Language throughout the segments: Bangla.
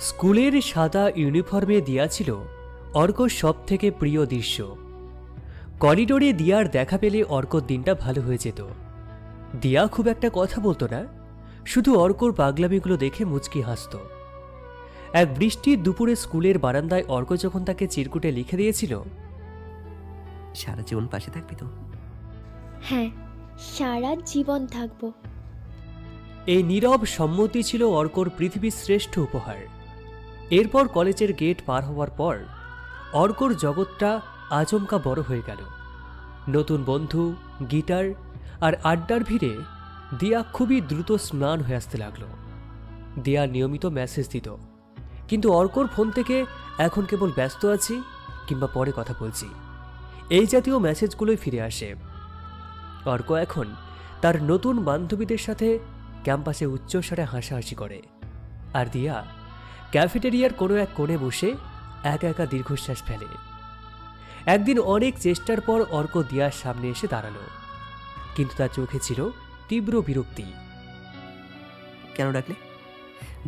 স্কুলের সাদা ইউনিফর্মে দিয়া ছিল অর্কর সব থেকে প্রিয় দৃশ্য। করিডোরে দিয়ার দেখা পেলে অর্কর দিনটা ভালো হয়ে যেত। দিয়া খুব একটা কথা বলতো না, শুধু অর্কর পাগলামিগুলো দেখে মুচকি হাসত। এক বৃষ্টির দুপুরে স্কুলের বারান্দায় অর্ক যখন তাকে চিরকুটে লিখে দিয়েছিল, সারা জীবন পাশে থাকবি তো? হ্যাঁ, সারা জীবন থাকবো। এই নীরব সম্মতি ছিল অর্কর পৃথিবীর শ্রেষ্ঠ উপহার। এরপর কলেজের গেট পার হওয়ার পর অর্কর জগৎটা আচমকা বড় হয়ে গেল। নতুন বন্ধু, গিটার আর আড্ডার ভিড়ে দিয়া খুবই দ্রুত স্নান হয়ে আসতে লাগলো। দিয়া নিয়মিত মেসেজ দিত, কিন্তু অর্কর ফোন থেকে এখন কেবল ব্যস্ত আছি কিংবা পরে কথা বলছি এই জাতীয় মেসেজগুলোই ফিরে আসে। অর্ক এখন তার নতুন বান্ধবীদের সাথে ক্যাম্পাসে উচ্চস্বরে হাসাহাসি করে, আর দিয়া ক্যাফেটেরিয়ার কোনো এক কোণে বসে একা একা দীর্ঘশ্বাস ফেলে। একদিন অনেক চেষ্টার পর অর্ক দিয়ার সামনে এসে দাঁড়ালো, কিন্তু তার চোখে ছিল তীব্র বিরক্তি। কেন ডাকলে?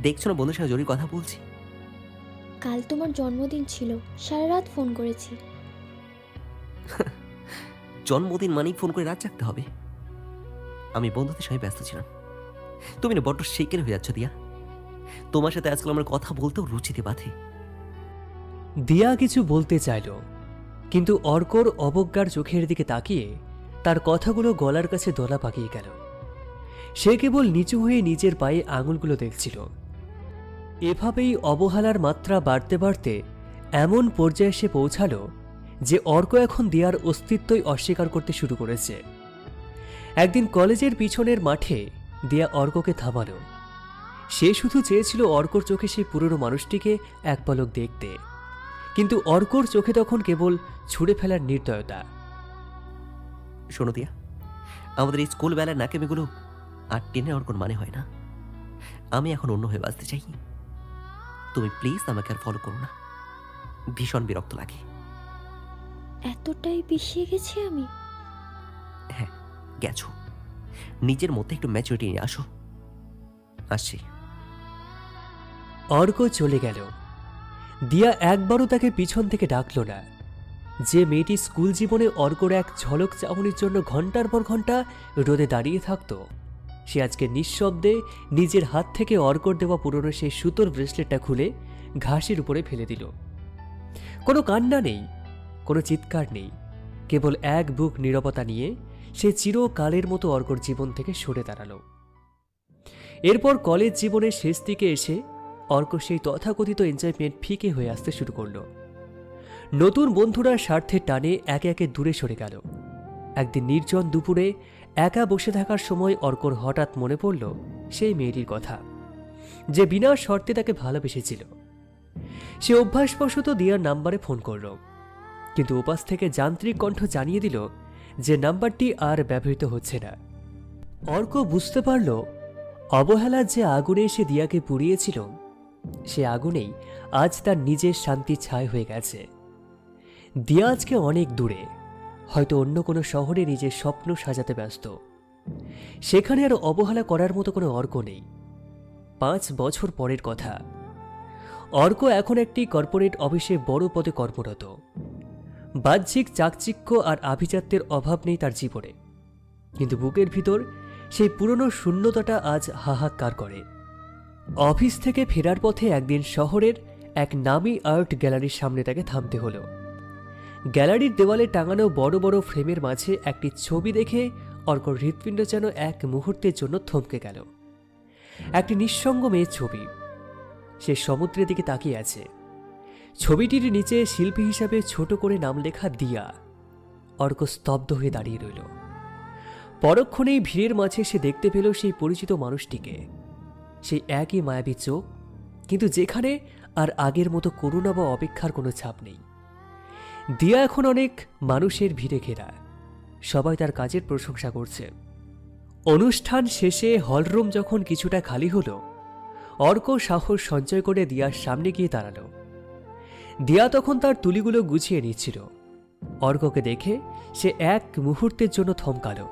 দেখছো না বন্ধুর সঙ্গে জরুরি কথা বলছি। কাল তোমার জন্মদিন ছিল, সারা রাত ফোন করেছি। জন্মদিন মানেই ফোন করে রাত জাগতে হবে? আমি বন্ধুদের সঙ্গে ব্যস্ত ছিলাম। তুমি না বড্ড শেকের হয়ে যাচ্ছ দিয়া। তোমার সাথে আজকাল আমার কথা বলতেও রুচিতে বাধে। দিয়া কিছু বলতে চাইল, কিন্তু অর্কর অবজ্ঞার চোখের দিকে তাকিয়ে তার কথাগুলো গলার কাছে দলা পাকিয়ে গেল। সে কেবল নিচু হয়ে নিজের পায়ে আঙুলগুলো দেখছিল। এভাবেই অবহেলার মাত্রা বাড়তে বাড়তে এমন পর্যায়ে সে পৌঁছালো যে অর্ক এখন দিয়ার অস্তিত্বই অস্বীকার করতে শুরু করেছে। একদিন কলেজের পিছনের মাঠে দিয়া অর্ককে থামালো। সে শুধু চেয়েছিল অর্কর চোখে সেই পুরনো মানুষটিকে এক পলক দেখতে, কিন্তু অর্কর চোখে তখন কেবল ছুঁড়ে ফেলার নির্দয়তা। শোনো দিয়া, আমাদের এই স্কুল বেলার নাকেমিগুলো আর টেনে ওর কোন মানে হয় না। আমি এখন অন্য হয়ে বাঁচতে চাই। তুমি প্লিজ আমাকে আর ফলো করো না, ভীষণ বিরক্ত লাগে। এতটাই বিষিয়ে গেছি আমি? হ্যাঁ, গেছো। নিজের মধ্যে একটু ম্যাচুরিটি নিয়ে আসো। আসছি। অর্ক চলে গেল। দিয়া একবারও তাকে পিছন থেকে ডাকল না। যে মেয়েটি স্কুল জীবনে অর্কর এক ঝলক চাহনির জন্য ঘন্টার পর ঘন্টা রোদে দাঁড়িয়ে থাকত, সে আজকে নিঃশব্দে নিজের হাত থেকে অর্কর দেওয়া পুরনো সেই সুতোর ব্রেসলেটটা খুলে ঘাসের উপরে ফেলে দিল। কোনো কান্না নেই, কোনো চিৎকার নেই, কেবল এক বুক নীরবতা নিয়ে সে চিরকালের মতো অর্কর জীবন থেকে সরে দাঁড়ালো। এরপর কলেজ জীবনের শেষ দিকে এসে অর্ক সেই তথাকথিত এনজয়মেন্ট ফিকে হয়ে আসতে শুরু করল। নতুন বন্ধুরা স্বার্থের টানে একে একে দূরে সরে গেল। একদিন নির্জন দুপুরে একা বসে থাকার সময় অর্কর হঠাৎ মনে পড়ল সেই মেয়েটির কথা, যে বিনা শর্তে তাকে ভালোবেসেছিল। সে অভ্যাসবশত দিয়ার নাম্বারে ফোন করল, কিন্তু ওপাশ থেকে যান্ত্রিক কণ্ঠ জানিয়ে দিল যে নাম্বারটি আর ব্যবহৃত হচ্ছে না। অর্ক বুঝতে পারল অবহেলার যে আগুনে সে দিয়াকে পুড়িয়েছিল, সে আগুনেই আজ তার নিজের শান্তি ছাই হয়ে গেছে। দিয়া আজকে অনেক দূরে, হয়তো অন্য কোনো শহরে নিজের স্বপ্ন সাজাতে ব্যস্ত। সেখানে আর অবহেলা করার মতো কোনো অর্ক নেই। 5 বছর পরের কথা। অর্ক এখন একটি কর্পোরেট অফিসে বড় পদে কর্মরত। বাহ্যিক চাকচিক্য আর আভিজাত্যের অভাব নেই তার জীবনে, কিন্তু বুকের ভিতর সেই পুরনো শূন্যতাটা আজ হাহাকার করে। অফিস থেকে ফেরার পথে একদিন শহরের এক নামী আর্ট গ্যালারির সামনে তাকে থামতে হলো। গ্যালারির দেওয়ালে টাঙানো বড় বড় ফ্রেমের মাঝে একটি ছবি দেখে অর্কর হৃৎপিণ্ড যেন এক মুহূর্তের জন্য থমকে গেল। একটি নিঃসঙ্গ মেয়ের ছবি, সে সমুদ্রের দিকে তাকিয়ে আছে। ছবিটির নিচে শিল্পী হিসাবে ছোট করে নাম লেখা দিয়া। অর্ক স্তব্ধ হয়ে দাঁড়িয়ে রইল। পরক্ষণেই ভিড়ের মাঝে সে দেখতে পেল সেই পরিচিত মানুষটিকে, সেই একই মায়াবী চোখ, কিন্তু যেখানে আর আগের মতো করুণা বা অপেক্ষার কোনো ছাপ নেই। দিয়া এখন অনেক মানুষের ভিড়ে ঘেরা, সবাই তার কাজের প্রশংসা করছে। অনুষ্ঠান শেষে হলরুম যখন কিছুটা খালি হলো, অর্ক সাহস সঞ্চয় করে দিয়ার সামনে গিয়ে দাঁড়ালো। দিয়া তখন তার তুলিগুলো গুছিয়ে নিচ্ছিল। অর্ককে দেখে সে এক মুহূর্তের জন্য থমকালো,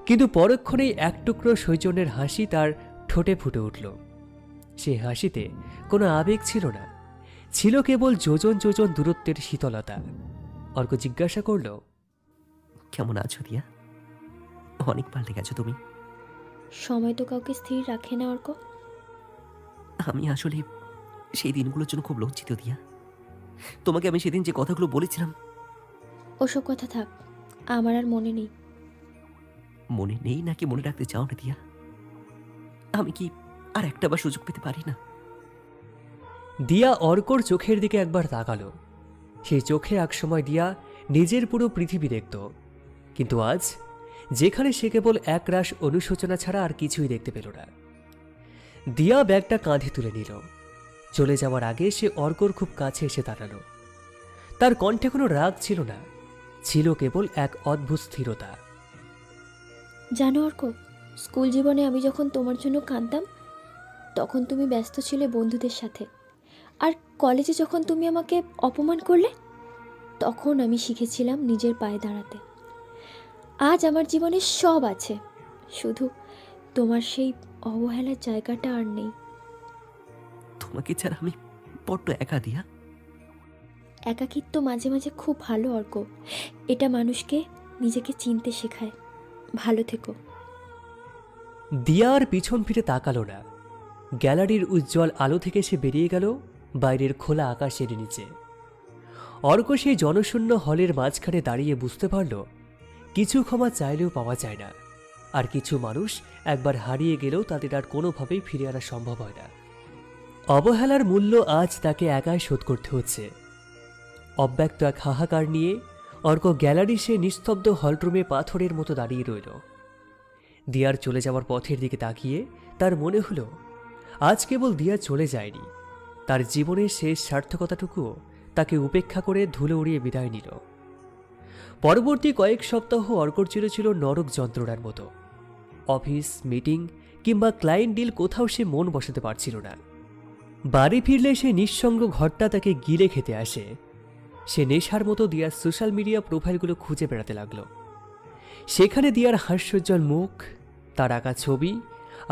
কিন্তু পরক্ষণেই এক টুকরো সৌজন্যের হাসি তার ঠোঁটে ফুটে উঠল। সে হাসিতে কোনো আবেগ ছিল না, ছিল কেবল যোজন যোজন দূরত্বের শীতলতা। অর্ক জিজ্ঞাসা করল, কেমন আছো দিয়া? অনেক পাল্টে গেছো তুমি। সময় তো কাউকে স্থির রাখে না অর্ক। আমি আসলে সেই দিনগুলোর জন্য খুব লজ্জিত দিয়া। তোমাকে আমি সেদিন যে কথাগুলো বলেছিলাম, ওসব কথা থাক, আমার আর মনে নেই। মনে নেই নাকি মনে রাখতে চাও না দিয়া? আমি কি আর একটা বার সুযোগ পেতে পারি না? দিয়া অর্কর চোখের দিকে একবার তাকালো। সেই চোখে একসময় দিয়া নিজের পুরো পৃথিবী দেখত, কিন্তু আজ যেখানে সে কেবল একরাশ অনুশোচনা ছাড়া আর কিছুই দেখতে পেল না। দিয়া ব্যাগটা কাঁধে তুলে নিল। চলে যাওয়ার আগে সে অর্কর খুব কাছে এসে দাঁড়ালো। তার কণ্ঠে কোনো রাগ ছিল না, ছিল কেবল এক অদ্ভুত স্থিরতা। জানো অর্ক, স্কুল জীবনে আমি যখন তোমার জন্য কাঁদতাম, তখন তুমি ব্যস্ত ছিলে বন্ধুদের সাথে। আর কলেজে যখন তুমি আমাকে অপমান করলে, তখন আমি শিখেছিলাম নিজের পায়ে দাঁড়াতে। আজ আমার জীবনে সব আছে, শুধু তোমার সেই অবহেলার জায়গাটা আর নেই। তোমাকে ছাড়া আমি বড্ড একা দিয়া। একাকিত্ব মাঝে মাঝে খুব ভালো অর্ক, এটা মানুষকে নিজেকে চিনতে শেখায়। ভালো থেকো। দিয়া আর পিছন ফিরে তাকালো না। গ্যালারির উজ্জ্বল আলো থেকে সে বেরিয়ে গেল বাইরের খোলা আকাশের নিচে। অর্ক সেই জনশূন্য হলের মাঝখানে দাঁড়িয়ে বুঝতে পারল, কিছু ক্ষমা চাইলেও পাওয়া যায় না, আর কিছু মানুষ একবার হারিয়ে গেলেও তাদের আর কোনোভাবেই ফিরে আনা সম্ভব হয় না। অবহেলার মূল্য আজ তাকে একাই শোধ করতে হচ্ছে। অব্যক্ত এক হাহাকার নিয়ে অর্ক গ্যালারি সে নিস্তব্ধ হলরুমে পাথরের মতো দাঁড়িয়ে রইল। দিয়ার চলে যাওয়ার পথের দিকে তাকিয়ে তার মনে হলো, আজ কেবল দিয়া চলে যায়নি, তার জীবনের শেষ সার্থকতাটুকুও তাকে উপেক্ষা করে ধুলো উড়িয়ে বিদায় নিল। পরবর্তী কয়েক সপ্তাহ অর্কর ছিল নরক যন্ত্রণার মতো। অফিস, মিটিং কিংবা ক্লায়েন্ট ডিল, কোথাও সে মন বসাতে পারছিল না। বাড়ি ফিরলে সে নিঃসঙ্গ ঘরটা তাকে গিলে খেতে আসে। সে নেশার মতো দিয়ার সোশ্যাল মিডিয়া প্রোফাইলগুলো খুঁজে বেড়াতে লাগলো। সেখানে দিয়ার হাস্যোজ্জ্বল মুখ, তার আঁকা ছবি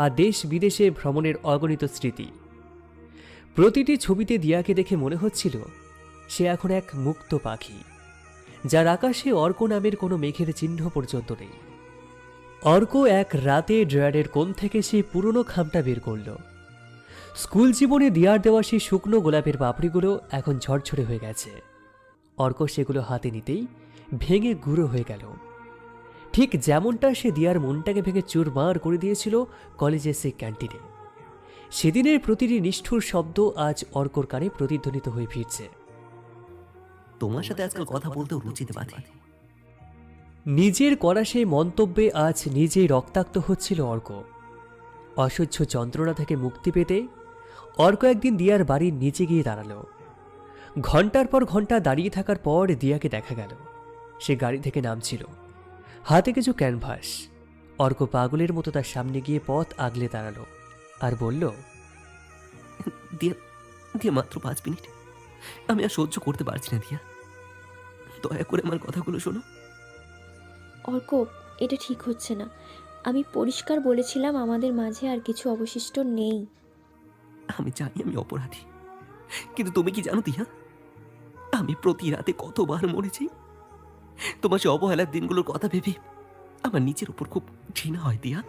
আর দেশ বিদেশে ভ্রমণের অগণিত স্মৃতি। প্রতিটি ছবিতে দিয়াকে দেখে মনে হচ্ছিল সে এখন এক মুক্ত পাখি, যার আকাশে অর্ক নামের কোনো মেঘের চিহ্ন পর্যন্ত নেই। অর্ক এক রাতে ড্রয়ারের কোণ থেকে সেই পুরনো খামটা বের করল। স্কুল জীবনে দিয়ার দেওয়া সেই শুকনো গোলাপের পাপড়িগুলো এখন ঝরঝরে হয়ে গেছে। অর্ক সেগুলো হাতে নিতেই ভেঙে গুঁড়ো হয়ে গেল, ঠিক যেমনটা সে দিয়ার মনটাকে ভেঙে চুরমার করে দিয়েছিল কলেজের সেই ক্যান্টিনে। সেদিনের প্রতিটি নিষ্ঠুর শব্দ আজ অর্কর কানে প্রতিধ্বনিত হয়ে ফিরছে। তোমার সাথে আজকাল কথা বলতেও রুচিতে বাধে। নিজের করা সেই মন্তব্যে আজ নিজেই রক্তাক্ত হচ্ছিল অর্ক। অসহ্য যন্ত্রণা থেকে মুক্তি পেতে অর্ক একদিন দিয়ার বাড়ির নিচে গিয়ে দাঁড়ালো। ঘন্টার পর ঘন্টা দাঁড়িয়ে থাকার পর দিয়াকে দেখা গেল। সে গাড়ি থেকে নামছিল, হাতে কিছু ক্যানভাস। অর্ক পাগলের মতো তার সামনে গিয়ে পথ আগলে দাঁড়ালো আর বলল, দিয়া, দিয়া মাত্র 5 মিনিট, আমি আর সহ্য করতে পারছি না দিয়া, দয়া করে আমার কথাগুলো শোনো। অর্ক, এটা ঠিক হচ্ছে না। আমি পরিষ্কার বলেছিলাম আমাদের মাঝে আর কিছু অবশিষ্ট নেই। আমি জানি আমি অপরাধী, কিন্তু তুমি কি জানো দিয়া, আমি প্রতি রাতে কতবার মরেছি। তোমার সে অবহেলার দিনগুলোর কথা ভেবে আমার নিজের উপর খুব ঘৃণা হয় দিয়া।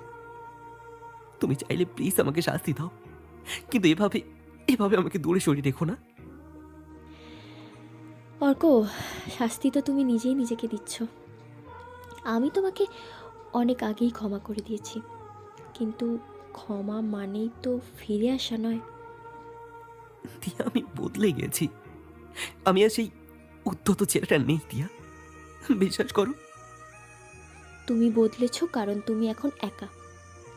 তুমি চাইলে প্লিজ আমাকে শাস্তি দাও, কিন্তু এভাবে এভাবে আমাকে দূরে সরিয়ে রেখো না। অর্ক, শাস্তি তো তুমি নিজেই নিজেকে দিচ্ছ। আমি তোমাকে অনেক আগেই ক্ষমা করে দিয়েছি, কিন্তু ক্ষমা মানেই তো ফিরে আসা নয়। দিয়া, আমি বদলে গেছি। আমি আর সেই উদ্ধত ছেলেটা নেই দিয়া, বিশ্বাস করো। তুমি বদলেছ কারণ তুমি এখন একা,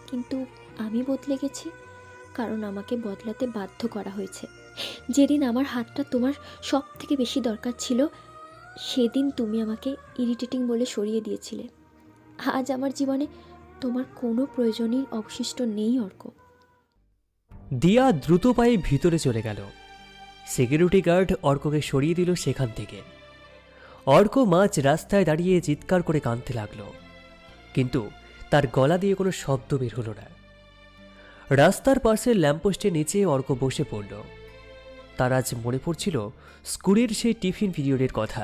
কিন্তু আমি বদলে গেছি কারণ আমাকে বদলাতে বাধ্য করা হয়েছে। যেদিন আমার হাতটা তোমার সব থেকে বেশি দরকার ছিল, সেদিন তুমি আমাকে ইরিটেটিং বলে সরিয়ে দিয়েছিলে। আজ আমার জীবনে তোমার কোনো প্রয়োজনই অবশিষ্ট নেই অর্ক। দিয়া দ্রুত পায়ে ভিতরে চলে গেল। সিকিউরিটি গার্ড অর্ককে সরিয়ে দিল সেখান থেকে। অর্ক মাঝ রাস্তায় দাঁড়িয়ে চিৎকার করে কাঁদতে লাগলো, কিন্তু তার গলা দিয়ে কোনো শব্দ বের হলো না। রাস্তার পাশের ল্যাম্পপোস্টের নিচে অর্ক বসে পড়ল। তার আজ মনে পড়ছিল স্কুলের সেই টিফিন পিরিয়ডের কথা।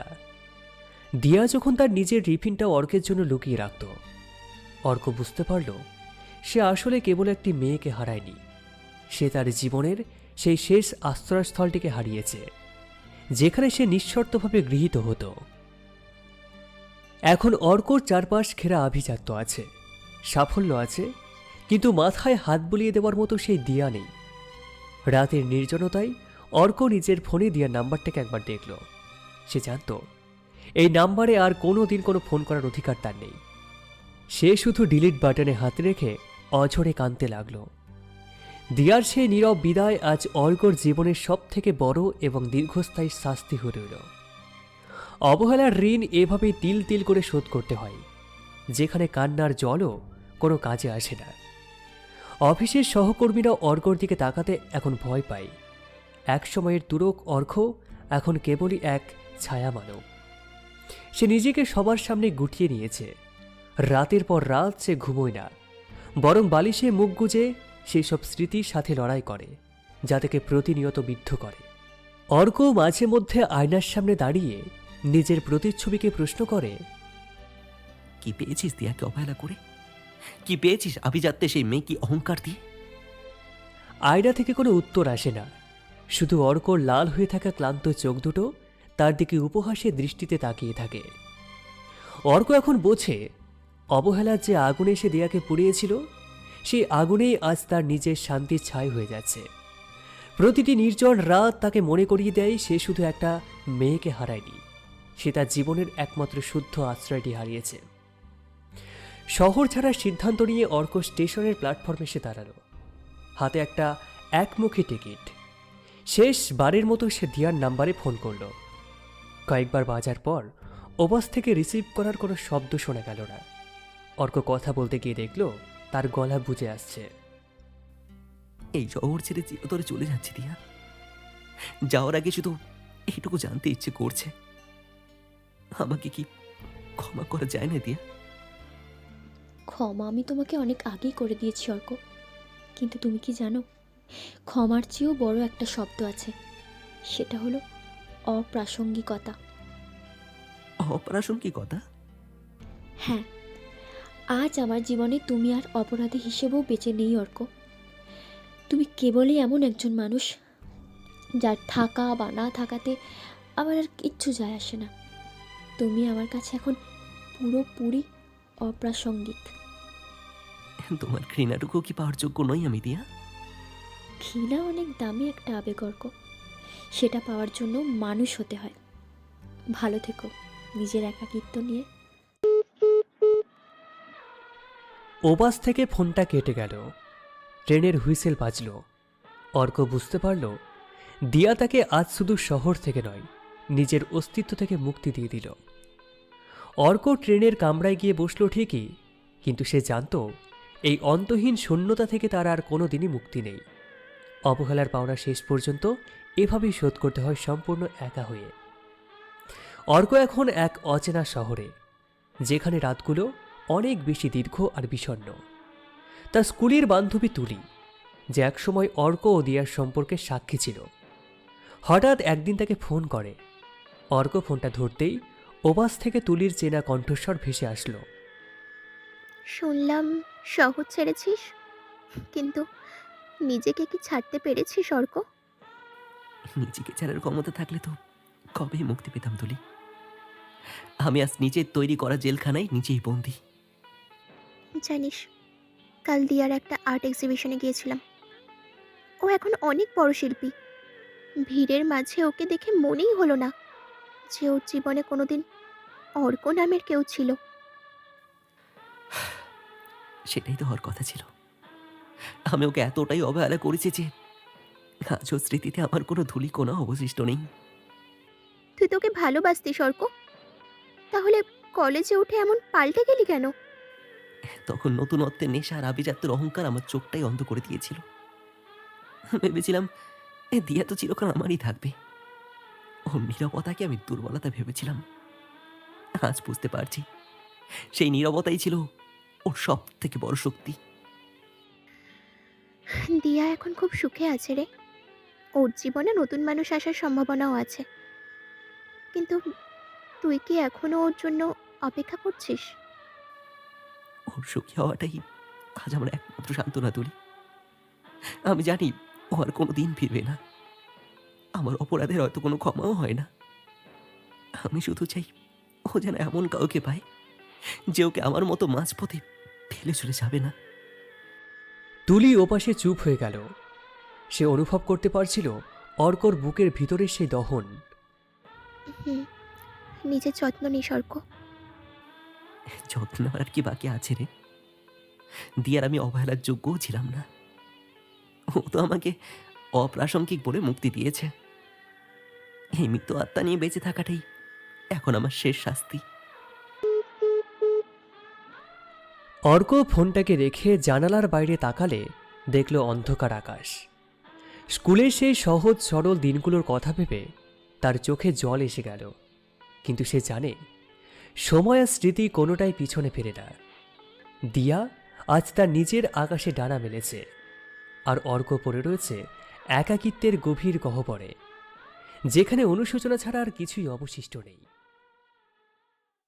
দিয়া যখন তার নিজের টিফিনটা অর্কের জন্য লুকিয়ে রাখত, অর্ক বুঝতে পারল সে আসলে কেবল একটি মেয়েকে হারায়নি, সে তার জীবনের সেই শেষ আশ্রয়স্থলটিকে হারিয়েছে, যেখানে সে নিঃশর্তভাবে গৃহীত হতো। এখন অর্কর চারপাশ ঘেরা আভিজাত্য আছে, সাফল্য আছে, কিন্তু মাথায় হাত বুলিয়ে দেওয়ার মতো সেই দিয়া নেই। রাতের নির্জনতায় অর্ক নিজের ফোনে দিয়ার নাম্বারটাকে একবার দেখল। সে জানত এই নাম্বারে আর কোনো দিন কোনো ফোন করার অধিকার তার নেই। সে শুধু ডিলিট বাটনে হাত রেখে অঝরে কাঁদতে লাগল। দিয়ার সেই নীরব বিদায় আজ অর্কর জীবনের সব থেকে বড় এবং দীর্ঘস্থায়ী শাস্তি হয়ে রইল। অবহেলার ঋণ এভাবেই তিল তিল করে শোধ করতে হয়, যেখানে কান্নার জলও কোনো কাজে আসে না। অফিসের সহকর্মীরা অর্কর দিকে তাকাতে এখন ভয় পায়। এক সময়ের তুরক অর্ক এখন কেবলই এক ছায়া মানব। সে নিজেকে সবার সামনে গুটিয়ে নিয়েছে। রাতের পর রাত সে ঘুমোয় না, বরং বালিশে মুখ গুজে সেই সব স্মৃতির সাথে লড়াই করে, যা তাকে প্রতিনিয়ত বিদ্ধ করে। অর্ক মাঝে মধ্যে আয়নার সামনে দাঁড়িয়ে নিজের প্রতিচ্ছবিকে প্রশ্ন করে, কি পেয়েছিস দিয়াকে অবহেলা করে? কি পেয়েছিস আভিজাত্যে সেই মেয়ে কি অহংকার দিয়ে? আয়না থেকে কোনো উত্তর আসে না, শুধু অর্কর লাল হয়ে থাকা ক্লান্ত চোখ দুটো তার দিকে উপহাসে দৃষ্টিতে তাকিয়ে থাকে। অর্ক এখন বোঝে অবহেলার যে আগুনে সে দিয়াকে পুড়িয়েছিল, সেই আগুনেই আজ তার নিজের শান্তির ছাই হয়ে যাচ্ছে। প্রতিটি নির্জন রাত তাকে মনে করিয়ে দেয় সে শুধু একটা মেয়েকে হারায়নি, সে তার জীবনের একমাত্র শুদ্ধ আশ্রয়টি হারিয়েছে। শহর ছাড়ার সিদ্ধান্ত নিয়ে অর্ক স্টেশনের প্ল্যাটফর্মে এসে দাঁড়ালো। হাতে একটা একমুখী টিকিট। শেষবারের মতো সে দিয়ার নাম্বারে ফোন করল। কয়েকবার বাজার পর ওপাশ থেকে রিসিভ করার কোনো শব্দ শোনা গেল না। অর্ক কথা বলতে গিয়ে দেখল তার গলা বুঝে আসছে। এই শহর ছেড়ে চিরতরে চলে যাচ্ছি দিয়া। যাওয়ার আগে শুধু এইটুকু জানতে ইচ্ছে করছে, আমাকে কি ক্ষমা করা যায় না দিয়া? ক্ষমা আমি তোমাকে অনেক আগেই করে দিয়েছি অর্ক, কিন্তু তুমি কি জানো, ক্ষমার চেয়েও বড় একটা শব্দ আছে, সেটা হলো অপ্রাসঙ্গিকতা। অপ্রাসঙ্গিকতা? হ্যাঁ, আজ আমার জীবনে তুমি আর অপরাধী হিসেবেও বেঁচে নেই অর্ক। তুমি কেবলই এমন একজন মানুষ যার থাকা বা না থাকাতে আমার আর কিচ্ছু যায় আসে না। তুমি আমার কাছে এখন পুরোপুরি অপ্রাসঙ্গিক। তোমার ঘৃণাটুকু কি পাওয়ার যোগ্য নই আমি দিয়া? ঘৃণা অনেক দামি একটা আবেগ অর্ক, সেটা পাওয়ার জন্য মানুষ হতে হয়। ভালো থেকো নিজের একাকিত্ব নিয়ে। ওপাশ থেকে ফোনটা কেটে গেল। ট্রেনের হুইসেল বাজল। অর্ক বুঝতে পারল দিয়া তাকে আজ শুধু শহর থেকে নয়, নিজের অস্তিত্ব থেকে মুক্তি দিয়ে দিল। অর্ক ট্রেনের কামরায় গিয়ে বসল ঠিকই, কিন্তু সে জানত এই অন্তহীন শূন্যতা থেকে তার আর কোনো দিনই মুক্তি নেই। অবহেলার পাওনা শেষ পর্যন্ত এভাবেই শোধ করতে হয় সম্পূর্ণ একা হয়ে। অর্ক এখন এক অচেনা শহরে, যেখানে রাতগুলো অনেক বেশি দীর্ঘ আর বিষণ্ণ। তার স্কুলের বান্ধবী তুলি, যে একসময় অর্ক ও দিয়ার সম্পর্কে সাক্ষী ছিল, হঠাৎ একদিন তাকে ফোন করে। অর্ক ফোনটা ধরতেই ওপাশ থেকে তুলির চেনা কণ্ঠস্বর ভেসে আসলো। শুনলাম শহর ছেড়েছিস, কিন্তু নিজেকে কি ছাড়তে পেরেছিস অর্ক? নিজেকে ছাড়ার ক্ষমতা থাকলে তো কবেই মুক্তি পেতাম তুলি। আমি আজ নিজের তৈরি করা জেলখানায় নিজেই বন্দি। জানিস, কাল দিয়ার একটা আর্ট এক্সিবিশনে গিয়েছিলাম। ও এখন অনেক বড় শিল্পী। ভিড়ের মাঝে ওকে দেখে মনেই হলো না যে ওর জীবনে কোনোদিন অর্ক নামের কেউ ছিল। সেটাই তো হওয়ার কথা ছিল। আমি ওকে এতটাই অবহেলা করেছি যে আজও স্মৃতিতে আমার কোনো ধূলিকণা অবশিষ্ট নেই। তুই তোকে ভালোবাসতিস অর্ক, তাহলে কলেজে উঠে এমন পাল্টে গেলি কেন? তখন নতুনত্বের নেশা আর আভিজাত্যের অহংকার আমার চোখটাই অন্ধ করে দিয়েছিল। ভেবেছিলাম এ দিয়া তো চিরকাল আমারই থাকবে। ওর নীরবতাকে আমি দুর্বলতা ভেবেছিলাম। আজ বুঝতে পারছি সেই নীরবতাই ছিল ওর সব থেকে বড় শক্তি। দিয়া এখন খুব সুখে আছে রে। ওর জীবনে নতুন মানুষ আসার সম্ভাবনাও আছে। কিন্তু তুই কি এখনো ওর জন্য অপেক্ষা করছিস? ওর সুখী হওয়াটাই আজ আমার একমাত্র সান্ত্বনা তুলি। আমি জানি ও আর কোনো দিন ফিরবে না। আমার অপরাধের হয়তো কোনো ক্ষমাও হয় না। আমি শুধু চাই ও যেন এমন কাউকে পায় যে ওকে আমার মতো মাঝপথে ফেলে চলে যাবে না। তুলি ওপাশে চুপ হয়ে গেল। সে অনুভব করতে পারছিল অর্কর বুকের ভিতরের সেই দহন। হুম, নিজের যত্ন নিস অর্ক। যত্ন নেওয়ার কি বাকি আছে রে? দিয়ার আমি অবহেলার যোগ্যও ছিলাম না। ও তো আমাকে অপ্রাসঙ্গিক বলে মুক্তি দিয়েছে। এই মৃত আত্মা নিয়ে বেঁচে থাকাটাই এখন আমার শেষ শাস্তি। অর্ক ফোনটাকে রেখে জানালার বাইরে তাকালে দেখল অন্ধকার আকাশ। স্কুলের সেই সহজ সরল দিনগুলোর কথা ভেবে তার চোখে জল এসে গেল। কিন্তু সে জানে সময় আর স্মৃতি কোনোটাই পিছনে ফেরে না। দিয়া আজ তার নিজের আকাশে ডানা মেলেছে, আর অর্ক পড়ে রয়েছে একাকিত্বের গভীর গহ্বরে, যেখানে অনুশোচনা ছাড়া আর কিছুই অবশিষ্ট নেই।